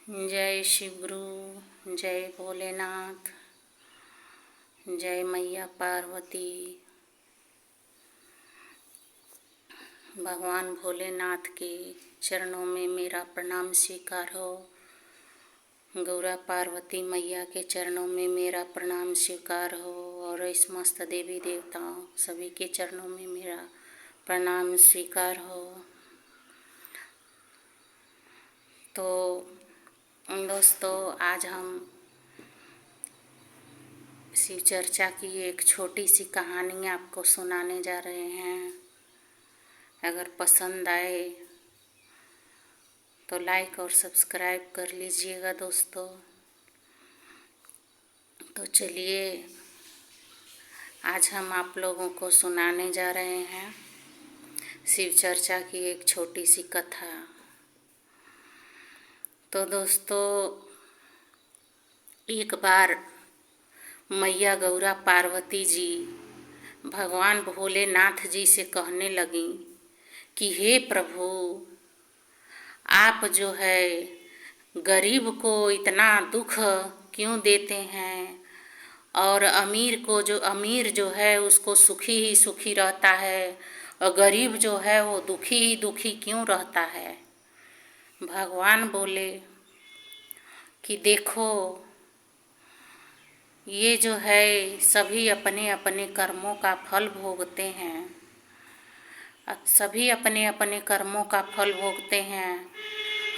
जय शिव गुरु, जय भोलेनाथ, जय मैया पार्वती। भगवान भोलेनाथ के चरणों में मेरा प्रणाम स्वीकार हो। गौरा पार्वती मैया के चरणों में मेरा प्रणाम स्वीकार हो और इस समस्त देवी देवताओं सभी के चरणों में मेरा प्रणाम स्वीकार हो। तो दोस्तों, आज हम शिव चर्चा की एक छोटी सी कहानी आपको सुनाने जा रहे हैं। अगर पसंद आए तो लाइक और सब्सक्राइब कर लीजिएगा दोस्तों। तो चलिए, आज हम आप लोगों को सुनाने जा रहे हैं शिव चर्चा की एक छोटी सी कथा। तो दोस्तों, एक बार मैया गौरा पार्वती जी भगवान भोलेनाथ जी से कहने लगी कि हे प्रभु, आप जो है गरीब को इतना दुख क्यों देते हैं और अमीर जो है उसको सुखी ही सुखी रहता है और गरीब जो है वो दुखी ही दुखी क्यों रहता है। भगवान बोले कि देखो, ये जो है सभी अपने अपने कर्मों का फल भोगते हैं। सभी अपने अपने कर्मों का फल भोगते हैं।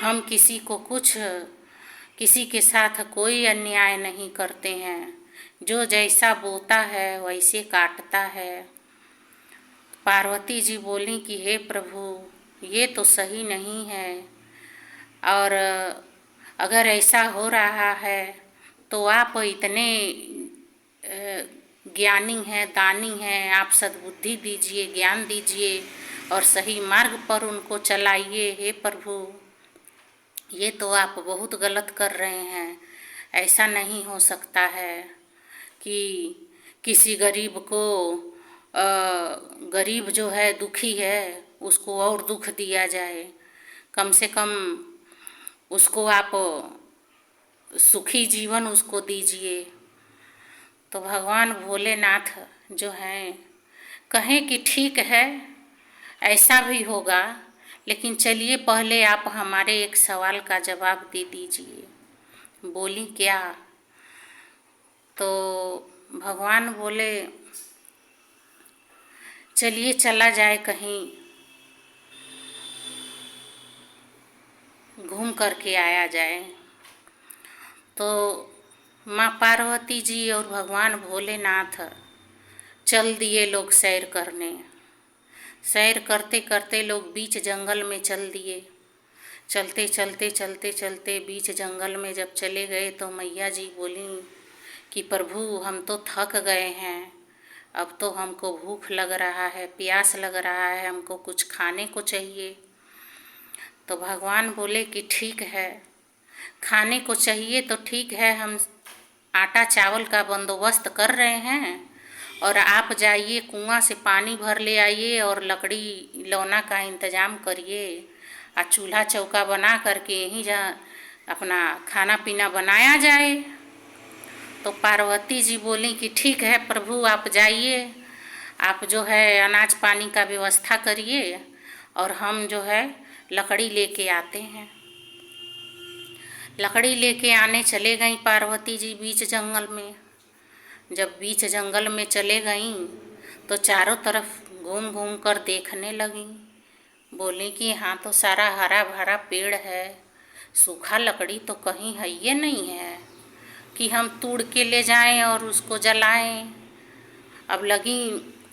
हम किसी के साथ कोई अन्याय नहीं करते हैं। जो जैसा बोता है वैसे काटता है। पार्वती जी बोली कि हे प्रभु, ये तो सही नहीं है और अगर ऐसा हो रहा है तो आप इतने ज्ञानी हैं, दानी हैं, आप सद्बुद्धि दीजिए, ज्ञान दीजिए और सही मार्ग पर उनको चलाइए। हे प्रभु, ये तो आप बहुत गलत कर रहे हैं। ऐसा नहीं हो सकता है कि किसी गरीब जो है दुखी है उसको और दुख दिया जाए। कम से कम उसको आप सुखी जीवन उसको दीजिए। तो भगवान भोलेनाथ जो हैं कहें कि ठीक है, ऐसा भी होगा, लेकिन चलिए पहले आप हमारे एक सवाल का जवाब दे दीजिए। बोली क्या? तो भगवान बोले चलिए चला जाए कहीं घूम करके आया जाए। तो माँ पार्वती जी और भगवान भोलेनाथ चल दिए लोग सैर करने। सैर करते करते लोग बीच जंगल में चल दिए। चलते चलते चलते चलते बीच जंगल में जब चले गए तो मैया जी बोली कि प्रभु, हम तो थक गए हैं, अब तो हमको भूख लग रहा है, प्यास लग रहा है, हमको कुछ खाने को चाहिए। तो भगवान बोले कि ठीक है, खाने को चाहिए तो ठीक है, हम आटा चावल का बंदोबस्त कर रहे हैं और आप जाइए कुआं से पानी भर ले आइए और लकड़ी लौना का इंतजाम करिए और चूल्हा चौका बना करके यहीं अपना खाना पीना बनाया जाए। तो पार्वती जी बोली कि ठीक है प्रभु, आप जाइए, आप जो है अनाज पानी का व्यवस्था करिए और हम जो है लकड़ी लेके आते हैं। लकड़ी लेके आने चले गई पार्वती जी बीच जंगल में। जब बीच जंगल में चले गईं तो चारों तरफ घूम घूम कर देखने लगीं। बोली कि यहाँ तो सारा हरा भरा पेड़ है, सूखा लकड़ी तो कहीं है ये नहीं है कि हम तोड़ के ले जाएं और उसको जलाएं। अब लगी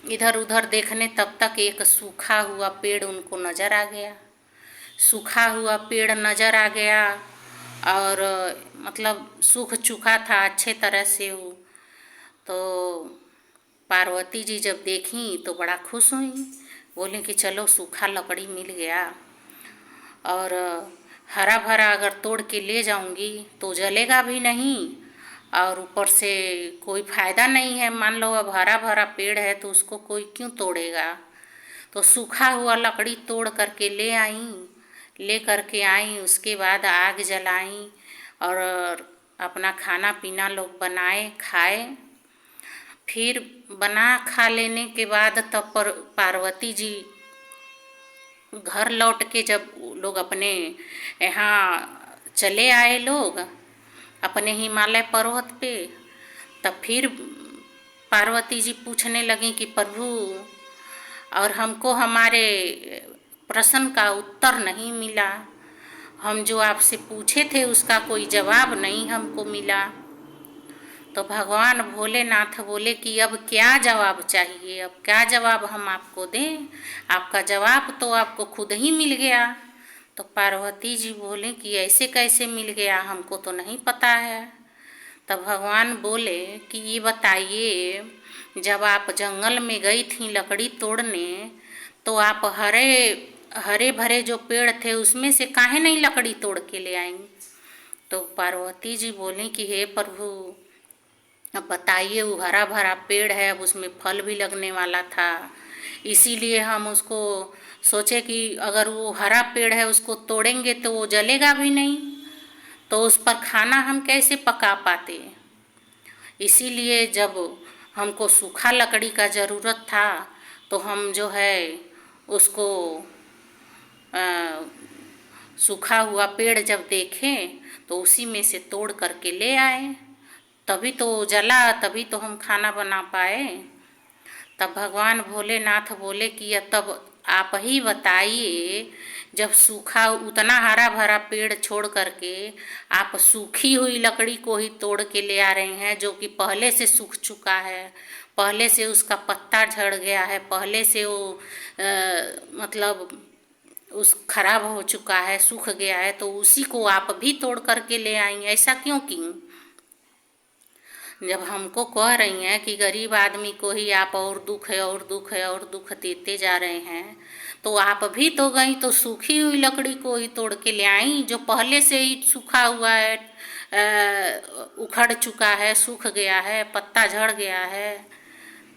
इधर उधर देखने, तब तक एक सूखा हुआ पेड़ उनको नज़र आ गया। सूखा हुआ पेड़ नज़र आ गया और मतलब सूख चुका था अच्छे तरह से वो। तो पार्वती जी जब देखी तो बड़ा खुश हुई। बोली कि चलो सूखा लकड़ी मिल गया और हरा भरा अगर तोड़ के ले जाऊंगी तो जलेगा भी नहीं और ऊपर से कोई फ़ायदा नहीं है। मान लो अब हरा भरा पेड़ है तो उसको कोई क्यों तोड़ेगा। तो सूखा हुआ लकड़ी तोड़ करके ले करके आई। उसके बाद आग जलाई और अपना खाना पीना लोग बनाए खाए। फिर बना खा लेने के बाद तब पार्वती जी घर लौट के जब लोग अपने यहाँ चले आए लोग अपने हिमालय पर्वत पे, तब फिर पार्वती जी पूछने लगी कि प्रभु, और हमको हमारे प्रश्न का उत्तर नहीं मिला, हम जो आपसे पूछे थे उसका कोई जवाब नहीं हमको मिला। तो भगवान भोलेनाथ बोले कि अब क्या जवाब चाहिए, अब क्या जवाब हम आपको दें, आपका जवाब तो आपको खुद ही मिल गया। तो पार्वती जी बोले कि ऐसे कैसे मिल गया, हमको तो नहीं पता है। तब भगवान बोले कि ये बताइए, जब आप जंगल में गई थी लकड़ी तोड़ने, तो आप हरे हरे भरे जो पेड़ थे उसमें से काहे नहीं लकड़ी तोड़ के ले आई। तो पार्वती जी बोले कि हे प्रभु, अब बताइए, वो हरा भरा पेड़ है, अब उसमें फल भी लगने वाला था, इसीलिए हम उसको सोचे कि अगर वो हरा पेड़ है उसको तोड़ेंगे तो वो जलेगा भी नहीं, तो उस पर खाना हम कैसे पका पाते। इसीलिए जब हमको सूखा लकड़ी का ज़रूरत था तो हम जो है उसको सूखा हुआ पेड़ जब देखें तो उसी में से तोड़ करके ले आए, तभी तो जला, तभी तो हम खाना बना पाए। तब भगवान भोलेनाथ बोले कि तब आप ही बताइए, जब सूखा उतना हरा भरा पेड़ छोड़ करके आप सूखी हुई लकड़ी को ही तोड़ के ले आ रहे हैं, जो कि पहले से सूख चुका है, पहले से उसका पत्ता झड़ गया है, पहले से वो मतलब उस खराब हो चुका है, सूख गया है, तो उसी को आप भी तोड़ करके ले आई, ऐसा क्यों की। जब हमको कह रही हैं कि गरीब आदमी को ही आप और दुख है और दुख है और दुख देते जा रहे हैं, तो आप भी तो गई तो सूखी हुई लकड़ी को ही तोड़ के ले आई, जो पहले से ही सूखा हुआ है, उखड़ चुका है, सूख गया है, पत्ता झड़ गया है,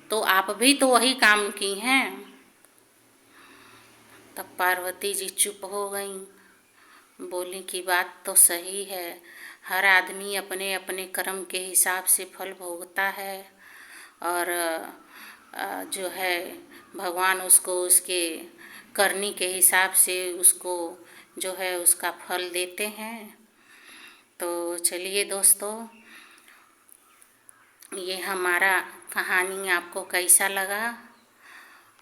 तो आप भी तो वही काम की हैं। तब पार्वती जी चुप हो गईं, बोली कि बात तो सही है, हर आदमी अपने अपने कर्म के हिसाब से फल भोगता है, और जो है भगवान उसको उसके करनी के हिसाब से उसको जो है उसका फल देते हैं। तो चलिए दोस्तों, ये हमारा कहानी आपको कैसा लगा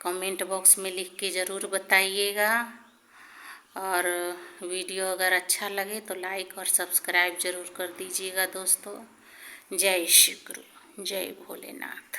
कमेंट बॉक्स में लिख के ज़रूर बताइएगा, और वीडियो अगर अच्छा लगे तो लाइक और सब्सक्राइब ज़रूर कर दीजिएगा दोस्तों। जय श्री गुरु, जय भोलेनाथ।